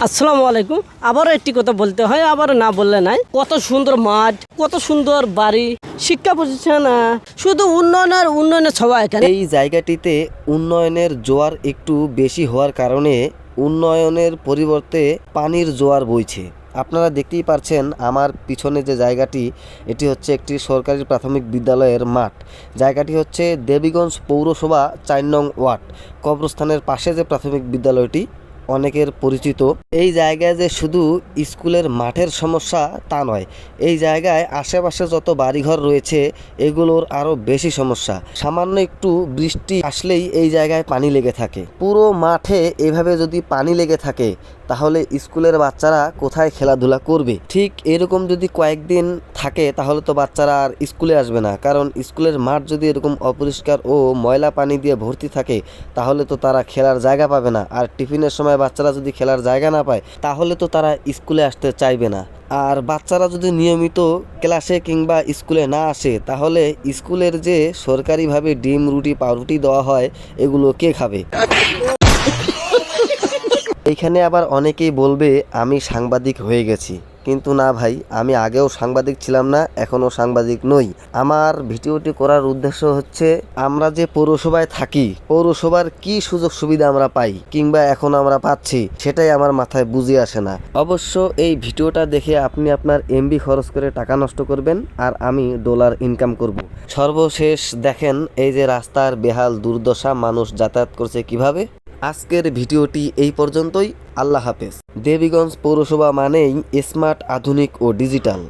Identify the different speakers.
Speaker 1: আসসালামু আলাইকুম। আবারও একটি কথা বলতে হয়, আবার না বললে নাই। কত সুন্দর মাঠ, কত সুন্দর বাড়ি, শিক্ষা প্রতিষ্ঠান, শুধু উন্নয়নের সবাই এখানে।
Speaker 2: এই জায়গাটিতে উন্নয়নের জোয়ার একটু বেশি হওয়ার কারণে উন্নয়নের পরিবর্তে পানির জোয়ার বইছে। আপনারা দেখতেই পারছেন আমার পিছনে যে জায়গাটি, এটি হচ্ছে একটি সরকারি প্রাথমিক বিদ্যালয়ের মাঠ। জায়গাটি হচ্ছে দেবীগঞ্জ পৌরসভা ৪ নং ওয়ার্ড, কবরস্থানের পাশে যে প্রাথমিক বিদ্যালয়টি অনেকের পরিচিত। এই জায়গায় যে শুধু স্কুলের মাঠের সমস্যা তা নয়, এই জায়গায় আশেপাশে যত বাড়িঘর রয়েছে এগুলোর আরও বেশি সমস্যা। সামান্য একটু বৃষ্টি আসলেই এই জায়গায় পানি লেগে থাকে। পুরো মাঠে এভাবে যদি পানি লেগে থাকে তাহলে স্কুলের বাচ্চারা কোথায় খেলাধুলা করবে? ঠিক এরকম যদি কয়েকদিন থাকে তাহলে তো বাচ্চারা আর স্কুলে আসবে না, কারণ স্কুলের মাঠ যদি এরকম অপরিষ্কার ও ময়লা পানি দিয়ে ভর্তি থাকে তাহলে তো তারা খেলার জায়গা পাবে না। আর টিফিনের সময় বাচ্চারা যদি খেলার জায়গা না পায় তাহলে তো তারা স্কুলে আসতে চাইবে না। আর বাচ্চারা যদি নিয়মিত ক্লাসে কিংবা স্কুলে না আসে তাহলে স্কুলের যে সরকারিভাবে ডিম, রুটি, পাউরুটি দেওয়া হয় এগুলো কে খাবে? এইখানে আবার অনেকেই বলবে আমি সাংবাদিক হয়ে গেছি, কিন্তু না ভাই, আমি আগেও সাংবাদিক ছিলাম না, এখনও সাংবাদিক নই। আমার ভিডিওটি করার উদ্দেশ্য হচ্ছে আমরা যে পৌরসভায় থাকি, পৌরসভার কি সুযোগ সুবিধা আমরা পাই কিংবা এখন আমরা পাচ্ছি সেটাই আমার মাথায় বুঝে আসে না। অবশ্য এই ভিডিওটা দেখে আপনি আপনার এমবি খরচ করে টাকা নষ্ট করবেন আর আমি ডলার ইনকাম করব। সর্বশেষ দেখেন এই যে রাস্তার বেহাল দুর্দশা, মানুষ যাতায়াত করছে কিভাবে। আজকের ভিডিওটি এই পর্যন্তই। আল্লাহ হাফেজ। দেবীগঞ্জ পৌরসভা মানেই স্মার্ট, আধুনিক ও ডিজিটাল।